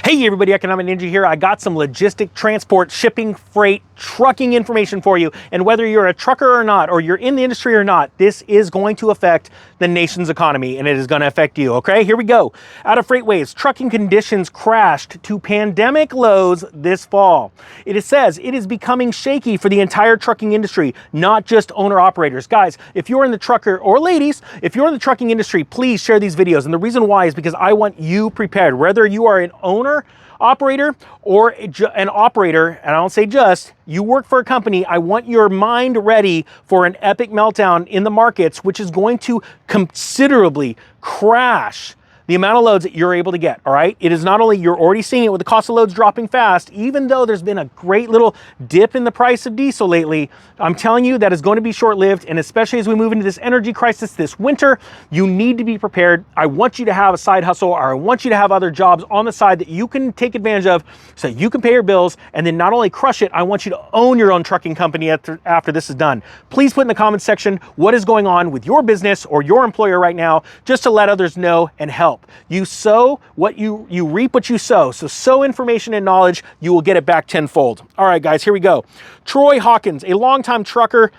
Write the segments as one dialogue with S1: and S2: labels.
S1: Hey everybody, Economic Ninja here. I got some logistic, transport, shipping, freight, trucking information for you. And whether you're a trucker or not, or you're in the industry or not, this is going to affect the nation's economy and it is going to affect you, okay? Here we go. Out of FreightWaves, trucking conditions crashed to pandemic lows this fall. It says it is becoming shaky for the entire trucking industry, not just owner-operators. Guys, if you're in the trucker, or ladies, if you're in the trucking industry, please share these videos. And the reason why is because I want you prepared. Whether you are an owner, operator, or an operator, and I don't say just, you work for a company, I want your mind ready for an epic meltdown in the markets, which is going to considerably crash the amount of loads that you're able to get, all right? It is not only, you're already seeing it with the cost of loads dropping fast, even though there's been a great little dip in the price of diesel lately, I'm telling you that is going to be short-lived, and especially as we move into this energy crisis this winter, you need to be prepared. I want you to have a side hustle, or I want you to have other jobs on the side that you can take advantage of so you can pay your bills, and then not only crush it, I want you to own your own trucking company after this is done. Please put in the comments section what is going on with your business or your employer right now, just to let others know and help. You sow what you reap what you sow. So sow information and knowledge, you will get it back tenfold. All right, guys, here we go. Troy Hawkins, a longtime trucker,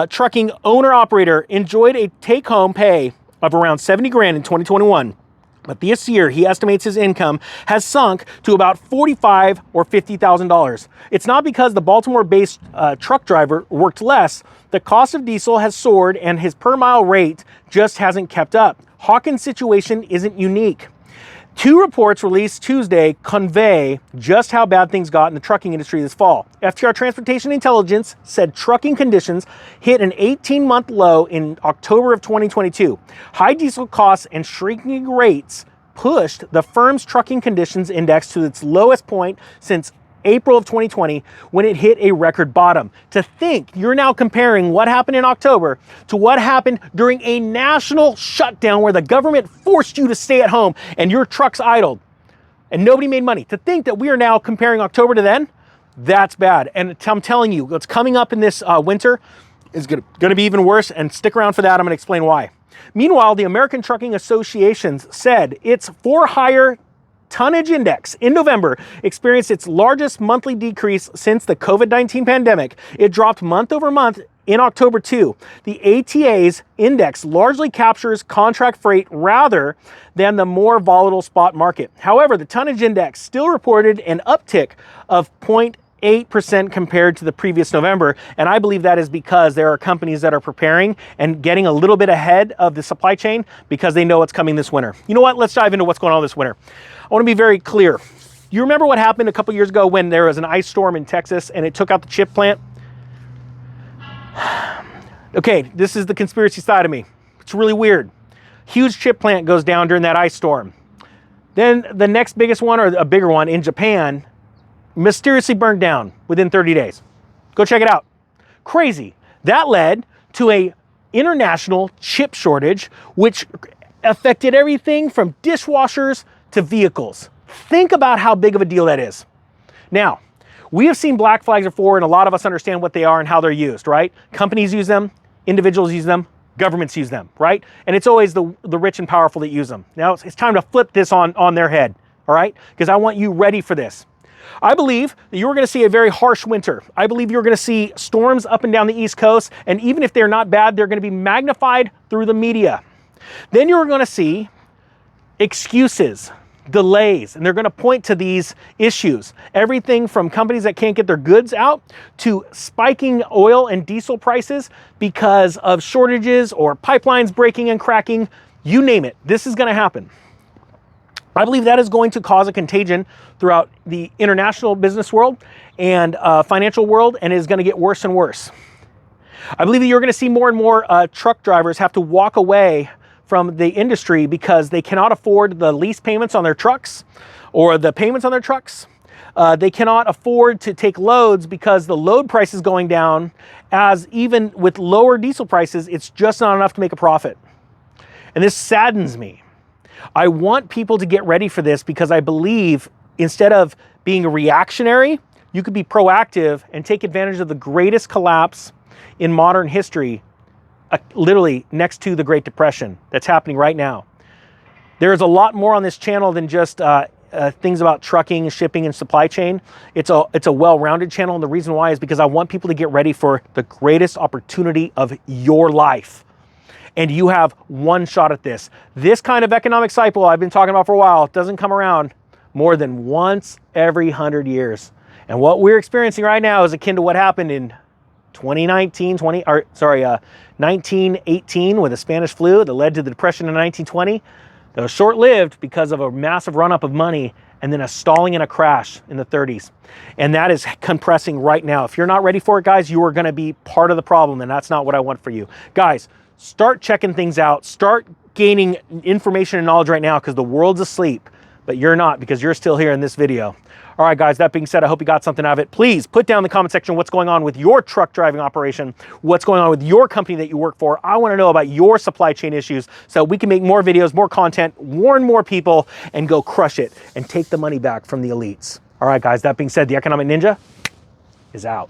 S1: trucking owner operator, enjoyed a take-home pay of around 70 grand in 2021. But this year, he estimates his income has sunk to about $45,000 or $50,000. It's not because the Baltimore-based truck driver worked less. The cost of diesel has soared and his per-mile rate just hasn't kept up. Hawkins' situation isn't unique. Two reports released Tuesday convey just how bad things got in the trucking industry this fall. FTR Transportation Intelligence said trucking conditions hit an 18-month low in October of 2022. High diesel costs and shrinking rates pushed the firm's trucking conditions index to its lowest point since April of 2020, when it hit a record bottom. To think you're now comparing what happened in October to what happened during a national shutdown where the government forced you to stay at home and your trucks idled and nobody made money. To think that we are now comparing October to then, that's bad. And I'm telling you, what's coming up in this winter is going to be even worse, and stick around for that. I'm going to explain why. Meanwhile, the American Trucking Associations said its for-hire tonnage index in November experienced its largest monthly decrease since the COVID-19 pandemic. It dropped month over month in October too. The ATA's index largely captures contract freight rather than the more volatile spot market. However, the tonnage index still reported an uptick of 0.8% compared to the previous November, and I believe that is because there are companies that are preparing and getting a little bit ahead of the supply chain because they know what's coming this winter. You know what? Let's dive into what's going on this winter. I want to be very clear. You remember what happened a couple years ago when there was an ice storm in Texas and it took out the chip plant? Okay, this is the conspiracy side of me. It's really weird. Huge chip plant goes down during that ice storm. Then the next biggest one, or a bigger one in Japan, mysteriously burned down within 30 days. Go check it out. Crazy. That led to an international chip shortage, which affected everything from dishwashers to vehicles. Think about how big of a deal that is. Now, we have seen black flags before, and a lot of us understand what they are and how they're used, right? Companies use them, individuals use them, governments use them, right? And it's always the rich and powerful that use them. Now, it's time to flip this on their head, all right? Because I want you ready for this. I believe that you're going to see a very harsh winter. I believe you're going to see storms up and down the East Coast, and even if they're not bad, they're going to be magnified through the media. Then you're going to see excuses, delays, and they're going to point to these issues. Everything from companies that can't get their goods out to spiking oil and diesel prices because of shortages or pipelines breaking and cracking. You name it. This is going to happen. I believe that is going to cause a contagion throughout the international business world and financial world, and is going to get worse and worse. I believe that you're going to see more and more truck drivers have to walk away from the industry because they cannot afford the lease payments on their trucks or the payments on their trucks. They cannot afford to take loads because the load price is going down, as even with lower diesel prices, it's just not enough to make a profit. And this saddens me. I want people to get ready for this because I believe instead of being reactionary, you could be proactive and take advantage of the greatest collapse in modern history, literally next to the Great Depression that's happening right now. There is a lot more on this channel than just things about trucking, shipping, and supply chain. It's a well-rounded channel, and the reason why is because I want people to get ready for the greatest opportunity of your life. And you have one shot at this. This kind of economic cycle I've been talking about for a while doesn't come around more than once every 100 years. And what we're experiencing right now is akin to what happened in 1918 with the Spanish flu that led to the Depression in 1920. That was short-lived because of a massive run-up of money and then a stalling and a crash in the 30s. And that is compressing right now. If you're not ready for it, guys, you are going to be part of the problem, and that's not what I want for you. Guys, start checking things out. Start gaining information and knowledge right now, because the world's asleep, but you're not, because you're still here in this video. All right, guys, that being said, I hope you got something out of it. Please put down in the comment section what's going on with your truck driving operation, what's going on with your company that you work for. I want to know about your supply chain issues so we can make more videos, more content, warn more people, and go crush it and take the money back from the elites. All right, guys, that being said, the Economic Ninja is out.